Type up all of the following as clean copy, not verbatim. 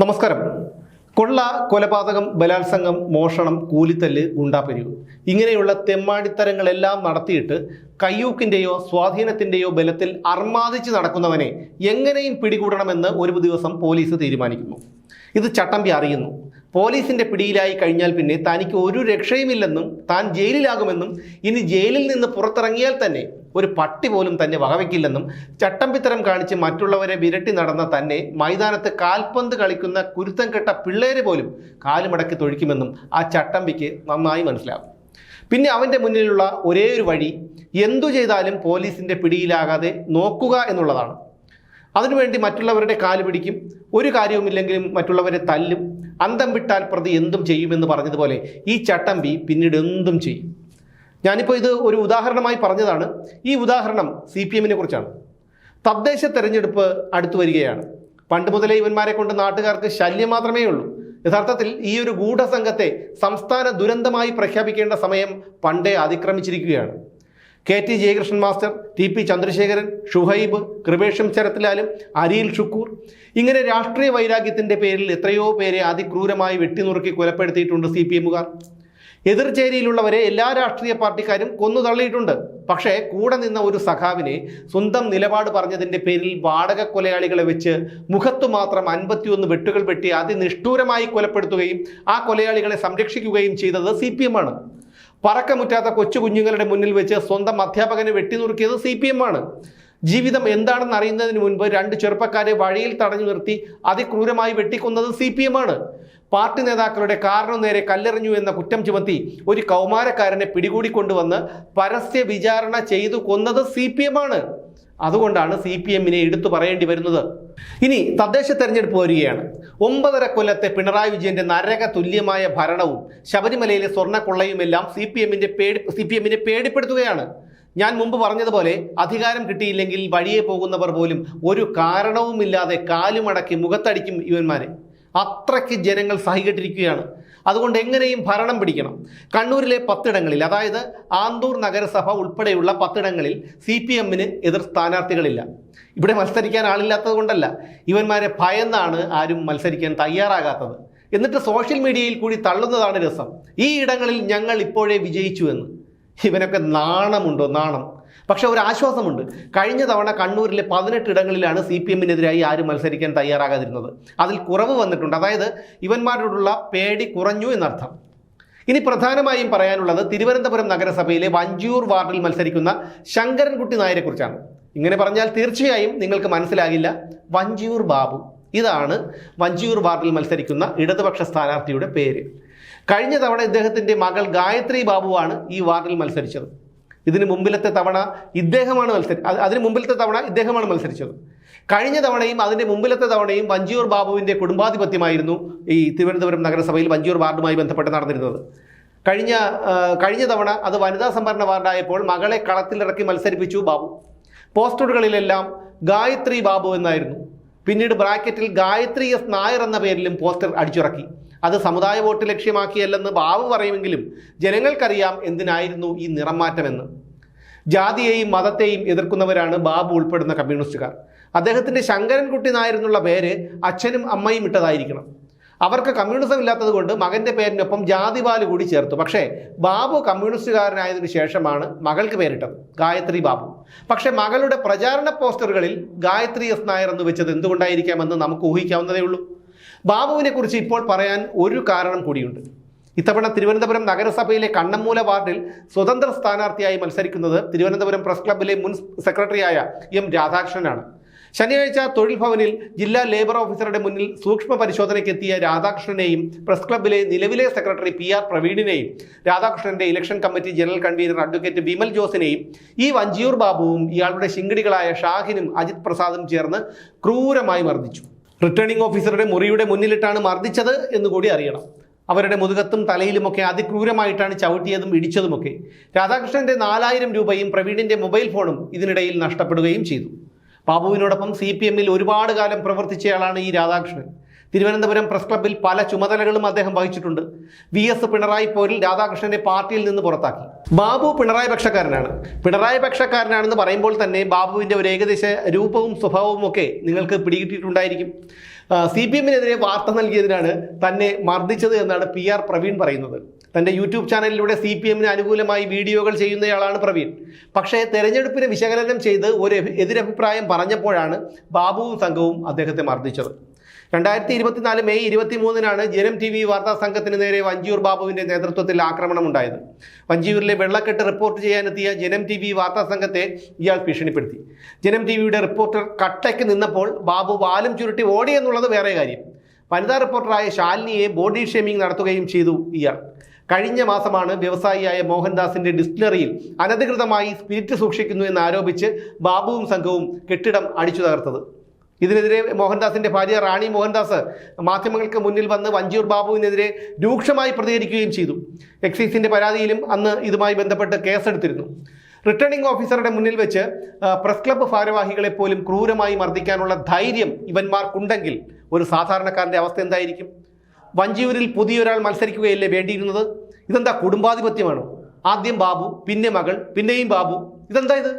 നമസ്കാരം. കൊള്ള, കൊലപാതകം, ബലാത്സംഗം, മോഷണം, കൂലിത്തല്ല്, ഗുണ്ടാപിരിവ് ഇങ്ങനെയുള്ള തെമ്മാടിത്തരങ്ങളെല്ലാം നടത്തിയിട്ട് കയ്യൂക്കിൻ്റെയോ സ്വാധീനത്തിൻ്റെയോ ബലത്തിൽ അർമാദിച്ച് നടക്കുന്നവനെ എങ്ങനെയും പിടികൂടണമെന്ന് ഒരു ദിവസം പോലീസ് തീരുമാനിക്കുന്നു. ഇത് ചട്ടമ്പി അറിയുന്നു. പോലീസിൻ്റെ പിടിയിലായി കഴിഞ്ഞാൽ പിന്നെ തനിക്ക് ഒരു രക്ഷയുമില്ലെന്നും താൻ ജയിലിലാകുമെന്നും ഇനി ജയിലിൽ നിന്ന് പുറത്തിറങ്ങിയാൽ തന്നെ ഒരു പട്ടി പോലും തന്നെ വകവയ്ക്കില്ലെന്നും ചട്ടമ്പിത്തരം കാണിച്ച് മറ്റുള്ളവരെ വിരട്ടി നടന്ന തന്നെ മൈതാനത്ത് കാൽപന്ത് കളിക്കുന്ന കുരുത്തം കെട്ട പിള്ളേരെ പോലും കാലുമടക്കി തൊഴിക്കുമെന്നും ആ ചട്ടമ്പിക്ക് നന്നായി മനസ്സിലാകും. പിന്നെ അവൻ്റെ മുന്നിലുള്ള ഒരേ ഒരു വഴി എന്തു ചെയ്താലും പോലീസിൻ്റെ പിടിയിലാകാതെ നോക്കുക എന്നുള്ളതാണ്. അതിനുവേണ്ടി മറ്റുള്ളവരുടെ കാല് പിടിക്കും, ഒരു കാര്യവുമില്ലെങ്കിലും മറ്റുള്ളവരെ തല്ലും, അന്തം വിട്ടാൽ പ്രതി എന്തും ചെയ്യുമെന്ന് പറഞ്ഞതുപോലെ ഈ ചട്ടമ്പി പിന്നീട് എന്തും ചെയ്യും. ഞാനിപ്പോൾ ഇത് ഒരു ഉദാഹരണമായി പറഞ്ഞതാണ്. ഈ ഉദാഹരണം CPM-നെ കുറിച്ചാണ്. തദ്ദേശ തെരഞ്ഞെടുപ്പ് അടുത്തു വരികയാണ്. പണ്ട് മുതലേ ഇവന്മാരെ കൊണ്ട് നാട്ടുകാർക്ക് ശല്യം മാത്രമേ ഉള്ളൂ. യഥാർത്ഥത്തിൽ ഈ ഒരു ഗൂഢസംഘത്തെ സംസ്ഥാന ദുരന്തമായി പ്രഖ്യാപിക്കേണ്ട സമയം പണ്ടേ അതിക്രമിച്ചിരിക്കുകയാണ്. KT Jayakrishnan master, TP Chandrasekharan, Shuhaib, കൃപേഷം ശരത്ലാലും, അരിയിൽ ഷുക്കൂർ ഇങ്ങനെ രാഷ്ട്രീയ വൈരാഗ്യത്തിൻ്റെ പേരിൽ എത്രയോ പേരെ അതിക്രൂരമായി വെട്ടിനുറുക്കി കൊലപ്പെടുത്തിയിട്ടുണ്ട് CPM-കാർ. എതിർചേരിയിലുള്ളവരെ എല്ലാ രാഷ്ട്രീയ പാർട്ടിക്കാരും കൊന്നു തള്ളിയിട്ടുണ്ട്. പക്ഷേ കൂടെ നിന്ന ഒരു സഖാവിനെ സ്വന്തം നിലപാട് പറഞ്ഞതിൻ്റെ പേരിൽ വാടക കൊലയാളികളെ വെച്ച് മുഖത്തു മാത്രം 51 വെട്ടുകൾ വെട്ടി അതിനിഷ്ഠൂരമായി കൊലപ്പെടുത്തുകയും ആ കൊലയാളികളെ സംരക്ഷിക്കുകയും ചെയ്തത് CPM-ആണ്. പറക്കമുറ്റാത്ത കൊച്ചു കുഞ്ഞുങ്ങളുടെ മുന്നിൽ വെച്ച് സ്വന്തം അധ്യാപകനെ വെട്ടിനുറുക്കിയത് CPM-ആണ്. ജീവിതം എന്താണെന്ന് അറിയുന്നതിന് മുൻപ് 2 ചെറുപ്പക്കാരെ വഴിയിൽ തടഞ്ഞു നിർത്തി അതിക്രൂരമായി വെട്ടിക്കൊന്നത് CPM-ആണ്. പാർട്ടി നേതാക്കളുടെ കാറിനു നേരെ കല്ലെറിഞ്ഞു എന്ന കുറ്റം ചുമത്തി ഒരു കൗമാരക്കാരനെ പിടികൂടിക്കൊണ്ടുവന്ന് പരസ്യ വിചാരണ ചെയ്തു കൊന്നത് CPM-ആണ്. അതുകൊണ്ടാണ് CPM-നെ എടുത്തു പറയേണ്ടി വരുന്നത്. ഇനി തദ്ദേശ തെരഞ്ഞെടുപ്പ് വരികയാണ്. 9.5 കൊല്ലത്തെ പിണറായി വിജയന്റെ നരക തുല്യമായ ഭരണവും ശബരിമലയിലെ സ്വർണ്ണക്കൊള്ളയുമെല്ലാം CPM-നെ പേടിപ്പെടുത്തുകയാണ്. ഞാൻ മുമ്പ് പറഞ്ഞതുപോലെ അധികാരം കിട്ടിയില്ലെങ്കിൽ വഴിയെ പോകുന്നവർ പോലും ഒരു കാരണവുമില്ലാതെ കാലുമടക്കി മുഖത്തടിക്കും ഇവന്മാരെ. അത്രയ്ക്ക് ജനങ്ങൾ സഹികെട്ടിരിക്കുകയാണ്. അതുകൊണ്ട് എങ്ങനെയും ഭരണം പിടിക്കണം. കണ്ണൂരിലെ 10 ഇടങ്ങളിൽ, അതായത് ആന്തൂർ നഗരസഭ ഉൾപ്പെടെയുള്ള 10 ഇടങ്ങളിൽ CPM-ന് എതിർ സ്ഥാനാർത്ഥികളില്ല. ഇവിടെ മത്സരിക്കാൻ ആളില്ലാത്തത് കൊണ്ടല്ല, ഇവന്മാരെ ഭയന്നാണ് ആരും മത്സരിക്കാൻ തയ്യാറാകാത്തത്. എന്നിട്ട് സോഷ്യൽ മീഡിയയിൽ കൂടി തള്ളുന്നതാണ് രസം. ഈ ഇടങ്ങളിൽ ഞങ്ങൾ ഇപ്പോഴേ വിജയിച്ചു എന്ന്. ഇവനൊക്കെ നാണമുണ്ടോ? നാണം. പക്ഷെ ഒരു ആശ്വാസമുണ്ട്. കഴിഞ്ഞ തവണ കണ്ണൂരിലെ 18 ഇടങ്ങളിലാണ് CPM-നെതിരായി ആരും മത്സരിക്കാൻ തയ്യാറാകാതിരുന്നത്. അതിൽ കുറവ് വന്നിട്ടുണ്ട്. അതായത് ഇവന്മാരോടുള്ള പേടി കുറഞ്ഞു എന്നർത്ഥം. ഇനി പ്രധാനമായും പറയാനുള്ളത് തിരുവനന്തപുരം നഗരസഭയിലെ വഞ്ചിയൂർ വാർഡിൽ മത്സരിക്കുന്ന ശങ്കരൻകുട്ടി നായരെ കുറിച്ചാണ്. ഇങ്ങനെ പറഞ്ഞാൽ തീർച്ചയായും നിങ്ങൾക്ക് മനസ്സിലാകില്ല. വഞ്ചിയൂർ ബാബു, ഇതാണ് വഞ്ചിയൂർ വാർഡിൽ മത്സരിക്കുന്ന ഇടതുപക്ഷ സ്ഥാനാർത്ഥിയുടെ പേര്. കഴിഞ്ഞ തവണ ഇദ്ദേഹത്തിൻ്റെ മകൾ ഗായത്രി ബാബുവാണ് ഈ വാർഡിൽ മത്സരിച്ചത്. അതിന് മുമ്പിലത്തെ തവണ ഇദ്ദേഹമാണ് മത്സരിച്ചത്. കഴിഞ്ഞ തവണയും അതിൻ്റെ മുമ്പിലത്തെ തവണയും വഞ്ചിയൂർ ബാബുവിൻ്റെ കുടുംബാധിപത്യമായിരുന്നു ഈ തിരുവനന്തപുരം നഗരസഭയിൽ വഞ്ചിയൂർ വാർഡുമായി ബന്ധപ്പെട്ട് നടന്നിരുന്നത്. കഴിഞ്ഞ തവണ അത് വനിതാ സംവരണ വാർഡായപ്പോൾ മകളെ കളത്തിലിറക്കി മത്സരിപ്പിച്ചു ബാബു. പോസ്റ്ററുകളിലെല്ലാം ഗായത്രി ബാബു എന്നായിരുന്നു. പിന്നീട് ബ്രാക്കറ്റിൽ ഗായത്രി S നായർ എന്ന പേരിലും പോസ്റ്റർ അടിച്ചിറക്കി. അത് സമുദായ വോട്ട് ലക്ഷ്യമാക്കിയല്ലെന്ന് ബാബു പറയുമെങ്കിലും ജനങ്ങൾക്കറിയാം എന്തിനായിരുന്നു ഈ നിറം മാറ്റമെന്ന്. ജാതിയെയും മതത്തെയും എതിർക്കുന്നവരാണ് ബാബു ഉൾപ്പെടുന്ന കമ്മ്യൂണിസ്റ്റുകാർ. അദ്ദേഹത്തിൻ്റെ ശങ്കരൻകുട്ടി നായർ എന്നുള്ള പേര് അച്ഛനും അമ്മയും ഇട്ടതായിരിക്കണം. അവർക്ക് കമ്മ്യൂണിസം ഇല്ലാത്തത് കൊണ്ട് മകൻ്റെ പേരിനൊപ്പം ജാതിപാല് കൂടി ചേർത്തു. പക്ഷേ ബാബു കമ്മ്യൂണിസ്റ്റുകാരനായതിനു ശേഷമാണ് മകൾക്ക് പേരിട്ടത്, ഗായത്രി ബാബു. പക്ഷേ മകളുടെ പ്രചാരണ പോസ്റ്ററുകളിൽ ഗായത്രി S നായർ എന്ന് വെച്ചത് എന്തുകൊണ്ടായിരിക്കാമെന്ന് നമുക്ക് ഊഹിക്കാവുന്നതേ ഉള്ളൂ. ബാബുവിനെ കുറിച്ച് ഇപ്പോൾ പറയാൻ ഒരു കാരണം കൂടിയുണ്ട്. ഇത്തവണ തിരുവനന്തപുരം നഗരസഭയിലെ കണ്ണമ്മൂല വാർഡിൽ സ്വതന്ത്ര സ്ഥാനാർത്ഥിയായി മത്സരിക്കുന്നത് തിരുവനന്തപുരം പ്രസ് ക്ലബ്ബിലെ മുൻ സെക്രട്ടറിയായ M രാധാകൃഷ്ണനാണ്. ശനിയാഴ്ച തൊഴിൽ ഭവനിൽ ജില്ലാ ലേബർ ഓഫീസറുടെ മുന്നിൽ സൂക്ഷ്മ പരിശോധനയ്ക്കെത്തിയ രാധാകൃഷ്ണനെയും പ്രസ് ക്ലബ്ബിലെ നിലവിലെ സെക്രട്ടറി PR പ്രവീണിനെയും രാധാകൃഷ്ണന്റെ election committee general convener advocate Vimal ജോസിനെയും ഈ വഞ്ചിയൂർ ബാബുവും ഇയാളുടെ ശിങ്കിടികളായ ഷാഹിനും അജിത് പ്രസാദും ചേർന്ന് ക്രൂരമായി മർദ്ദിച്ചു. റിട്ടേണിംഗ് ഓഫീസറുടെ മുറിയുടെ മുന്നിലിട്ടാണ് മർദ്ദിച്ചത് എന്നുകൂടി അറിയണം. അവരുടെ മുതുകത്തും തലയിലുമൊക്കെ അതിക്രൂരമായിട്ടാണ് ചവിട്ടിയതും ഇടിച്ചതുമൊക്കെ. രാധാകൃഷ്ണന്റെ 4000 രൂപയും പ്രവീണിന്റെ മൊബൈൽ ഫോണും ഇതിനിടയിൽ നഷ്ടപ്പെടുകയും ചെയ്തു. ബാബുവിനോടൊപ്പം CPM-ൽ ഒരുപാട് കാലം പ്രവർത്തിച്ചയാളാണ് ഈ രാധാകൃഷ്ണൻ. തിരുവനന്തപുരം പ്രസ് ക്ലബ്ബിൽ പല ചുമതലകളും അദ്ദേഹം വഹിച്ചിട്ടുണ്ട്. VS പിണറായി പോരിൽ രാധാകൃഷ്ണനെ പാർട്ടിയിൽ നിന്ന് പുറത്താക്കി. ബാബു പിണറായി പക്ഷക്കാരനാണെന്ന് പറയുമ്പോൾ തന്നെ ബാബുവിൻ്റെ ഒരു ഏകദേശ രൂപവും സ്വഭാവവും ഒക്കെ നിങ്ങൾക്ക് പിടികിട്ടിയിട്ടുണ്ടായിരിക്കും. CPM-നെതിരെ വാർത്ത നൽകിയതിനാണ് തന്നെ മർദ്ദിച്ചത് എന്നാണ് PR പ്രവീൺ പറയുന്നത്. തൻ്റെ യൂട്യൂബ് ചാനലിലൂടെ CPM-ന് അനുകൂലമായി വീഡിയോകൾ ചെയ്യുന്നയാളാണ് പ്രവീൺ. പക്ഷേ തെരഞ്ഞെടുപ്പിനെ വിശകലനം ചെയ്ത് ഒരു എതിരഭിപ്രായം പറഞ്ഞപ്പോഴാണ് ബാബുവും സംഘവും അദ്ദേഹത്തെ മർദ്ദിച്ചത്. 2024 മെയ് 23-നാണ് ജനം TV വാർത്താ സംഘത്തിന് നേരെ വഞ്ചിയൂർ ബാബുവിൻ്റെ നേതൃത്വത്തിൽ ആക്രമണം ഉണ്ടായത്. വഞ്ചിയൂരിലെ വെള്ളക്കെട്ട് റിപ്പോർട്ട് ചെയ്യാനെത്തിയ ജനം TV വാർത്താ സംഘത്തെ ഇയാൾ ഭീഷണിപ്പെടുത്തി. ജനം TVയുടെ റിപ്പോർട്ടർ കട്ടയ്ക്ക് നിന്നപ്പോൾ ബാബു വാലും ചുരുട്ടി ഓടി എന്നുള്ളത് വേറെ കാര്യം. വനിതാ റിപ്പോർട്ടറായ ശാലിനിയെ ബോഡി ഷേമിംഗ് നടത്തുകയും ചെയ്തു ഇയാൾ. കഴിഞ്ഞ മാസമാണ് വ്യവസായിയായ മോഹൻദാസിന്റെ ഡിസ്റ്റിലറിയിൽ അനധികൃതമായി സ്പിരിറ്റ് സൂക്ഷിക്കുന്നു എന്നാരോപിച്ച് ബാബുവും സംഘവും കെട്ടിടം അടിച്ചു തകർത്തത്. ഇതിനെതിരെ മോഹൻദാസിന്റെ ഭാര്യ റാണി മോഹൻദാസ് മാധ്യമങ്ങൾക്ക് മുന്നിൽ വന്ന് വഞ്ചിയൂർ ബാബുവിനെതിരെ രൂക്ഷമായി പ്രതികരിക്കുകയും ചെയ്തു. എക്സൈസിന്റെ പരാതിയിലും അന്ന് ഇതുമായി ബന്ധപ്പെട്ട് കേസെടുത്തിരുന്നു. റിട്ടേണിംഗ് ഓഫീസറുടെ മുന്നിൽ വെച്ച് പ്രസ് ക്ലബ്ബ് ഭാരവാഹികളെ പോലും ക്രൂരമായി മർദ്ദിക്കാനുള്ള ധൈര്യം ഇവന്മാർക്കുണ്ടെങ്കിൽ ഒരു സാധാരണക്കാരൻ്റെ അവസ്ഥ എന്തായിരിക്കും? വഞ്ചിയൂരിൽ പുതിയൊരാൾ മത്സരിക്കുകയല്ലേ വേണ്ടിയിരുന്നത്? ഇതെന്താ കുടുംബാധിപത്യമാണോ? ആദ്യം ബാബു, പിന്നെ മകൾ, പിന്നെയും ബാബു. ഇതെന്താ ഇത്?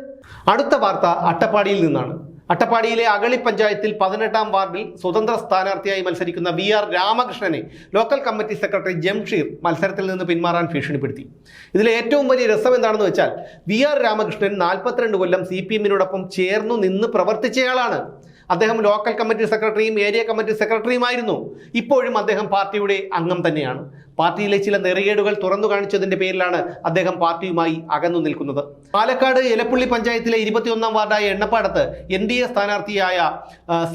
അടുത്ത വാർത്ത അട്ടപ്പാടിയിൽ നിന്നാണ്. അട്ടപ്പാടിയിലെ അഗളി പഞ്ചായത്തിൽ 18-ാം വാർഡിൽ സ്വതന്ത്ര സ്ഥാനാർത്ഥിയായി മത്സരിക്കുന്ന VR രാമകൃഷ്ണനെ ലോക്കൽ കമ്മിറ്റി സെക്രട്ടറി ജംഷീർ മത്സരത്തിൽ നിന്ന് പിന്മാറാൻ ഭീഷണിപ്പെടുത്തി. ഇതിലെ ഏറ്റവും വലിയ രസം എന്താണെന്ന് വെച്ചാൽ VR രാമകൃഷ്ണൻ 42 കൊല്ലം CPM-നോടൊപ്പം ചേർന്നു നിന്ന് പ്രവർത്തിച്ചയാളാണ്. അദ്ദേഹം ലോക്കൽ കമ്മിറ്റി സെക്രട്ടറിയും ഏരിയ കമ്മിറ്റി സെക്രട്ടറിയുമായിരുന്നു. ഇപ്പോഴും അദ്ദേഹം പാർട്ടിയുടെ അംഗം തന്നെയാണ്. പാർട്ടിയിലെ ചില നെറികേടുകൾ തുറന്നു കാണിച്ചതിന്റെ പേരിലാണ് അദ്ദേഹം പാർട്ടിയുമായി അകന്നു നിൽക്കുന്നത്. പാലക്കാട് എലപ്പുള്ളി പഞ്ചായത്തിലെ 21-ാം വാർഡായ എണ്ണപ്പാടത്ത് NDA സ്ഥാനാർത്ഥിയായ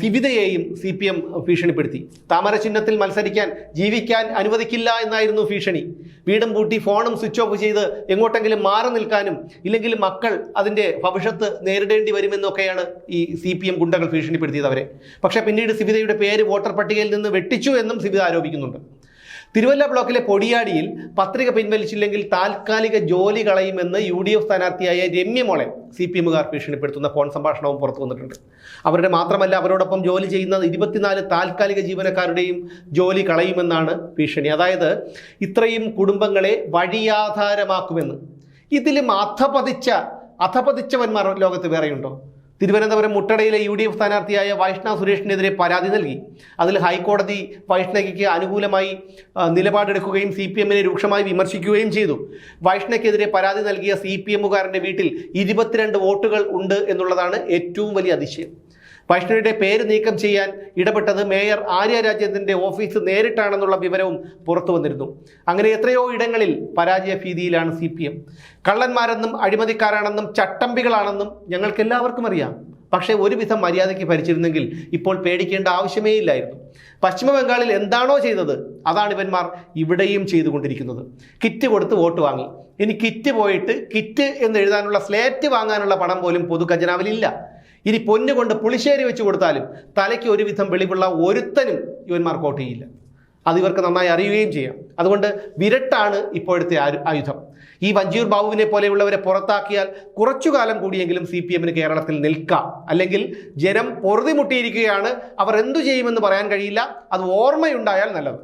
സിവിതയെയും CPM ഭീഷണിപ്പെടുത്തി. താമര ചിഹ്നത്തിൽ മത്സരിക്കാൻ ജീവിക്കാൻ അനുവദിക്കില്ല എന്നായിരുന്നു ഭീഷണി. വീടും പൂട്ടി ഫോണും സ്വിച്ച് ഓഫ് ചെയ്ത് എങ്ങോട്ടെങ്കിലും മാറി നിൽക്കാനും ഇല്ലെങ്കിൽ മക്കൾ അതിൻ്റെ ഭവിഷ്യത്ത് നേരിടേണ്ടി വരുമെന്നൊക്കെയാണ് ഈ CPM ഗുണ്ടകൾ ഭീഷണിപ്പെടുത്തിയത് അവരെ. പക്ഷേ പിന്നീട് സിവിതയുടെ പേര് വോട്ടർ പട്ടികയിൽ നിന്ന് വെട്ടിച്ചു എന്നും സിവിത ആരോപിക്കുന്നുണ്ട്. തിരുവല്ല ബ്ലോക്കിലെ പൊടിയാടിയിൽ പത്രിക പിൻവലിച്ചില്ലെങ്കിൽ താൽക്കാലിക ജോലി കളയുമെന്ന് UDF സ്ഥാനാർത്ഥിയായ രമ്യമോളെ CPM-കാർ ഭീഷണിപ്പെടുത്തുന്ന ഫോൺ സംഭാഷണവും പുറത്തു വന്നിട്ടുണ്ട്. അവരുടെ മാത്രമല്ല, അവരോടൊപ്പം ജോലി ചെയ്യുന്ന 24 താൽക്കാലിക ജീവനക്കാരുടെയും ജോലി കളയുമെന്നാണ് ഭീഷണി. അതായത് ഇത്രയും കുടുംബങ്ങളെ വഴിയാധാരമാക്കുമെന്ന്. ഇതിലും അധപതിച്ചവന്മാർ ലോകത്ത് വേറെയുണ്ടോ? തിരുവനന്തപുരം മുട്ടടയിലെ UDF സ്ഥാനാർത്ഥിയായ വൈഷ്ണ സുരേഷിനെതിരെ പരാതി നൽകി. അതിൽ ഹൈക്കോടതി വൈഷ്ണയ്ക്ക് അനുകൂലമായി നിലപാടെടുക്കുകയും CPM-നെ രൂക്ഷമായി വിമർശിക്കുകയും ചെയ്തു. വൈഷ്ണയ്ക്കെതിരെ പരാതി നൽകിയ CPM-കാരൻ്റെ വീട്ടിൽ 22 വോട്ടുകൾ ഉണ്ട് എന്നുള്ളതാണ് ഏറ്റവും വലിയ അതിശയം. വൈഷ്ണയുടെ പേര് നീക്കം ചെയ്യാൻ ഇടപെട്ടത് മേയർ ആര്യ രാജേന്ദ്രൻ്റെ ഓഫീസ് നേരിട്ടാണെന്നുള്ള വിവരവും പുറത്തു വന്നിരുന്നു. അങ്ങനെ എത്രയോ ഇടങ്ങളിൽ പരാജയ ഭീതിയിലാണ് CPM. കള്ളന്മാരെന്നും അഴിമതിക്കാരാണെന്നും ചട്ടമ്പികളാണെന്നും ഞങ്ങൾക്ക് എല്ലാവർക്കും അറിയാം. പക്ഷേ ഒരുവിധം മര്യാദയ്ക്ക് ഭരിച്ചിരുന്നെങ്കിൽ ഇപ്പോൾ പേടിക്കേണ്ട ആവശ്യമേ ഇല്ലായിരുന്നു. പശ്ചിമ ബംഗാളിൽ എന്താണോ ചെയ്തത് അതാണ് ഇവന്മാർ ഇവിടെയും ചെയ്തുകൊണ്ടിരിക്കുന്നത്. കിറ്റ് കൊടുത്ത് വോട്ട് വാങ്ങി. ഇനി കിറ്റ് പോയിട്ട് കിറ്റ് എന്ന് എഴുതാനുള്ള സ്ലേറ്റ് വാങ്ങാനുള്ള പണം പോലും പൊതു ഖജനാവിലില്ല. ഇനി പൊന്നുകൊണ്ട് പുളിശ്ശേരി വെച്ച് കൊടുത്താലും തലയ്ക്ക് ഒരുവിധം വെളിവുള്ള ഒരുത്തനും ഇവന്മാർ വോട്ട് ചെയ്യില്ല. അത് ഇവർക്ക് നന്നായി അറിയുകയും ചെയ്യാം. അതുകൊണ്ട് വിരട്ടാണ് ഇപ്പോഴത്തെ ആയുധം. ഈ വഞ്ചിയൂർ ബാബുവിനെ പോലെയുള്ളവരെ പുറത്താക്കിയാൽ കുറച്ചു കാലം കൂടിയെങ്കിലും CPM-ന് കേരളത്തിൽ നിൽക്കാം. അല്ലെങ്കിൽ ജനം പൊറുതിമുട്ടിയിരിക്കുകയാണ്. അവർ എന്തു ചെയ്യുമെന്ന് പറയാൻ കഴിയില്ല. അത് ഓർമ്മയുണ്ടായാൽ നല്ലത്.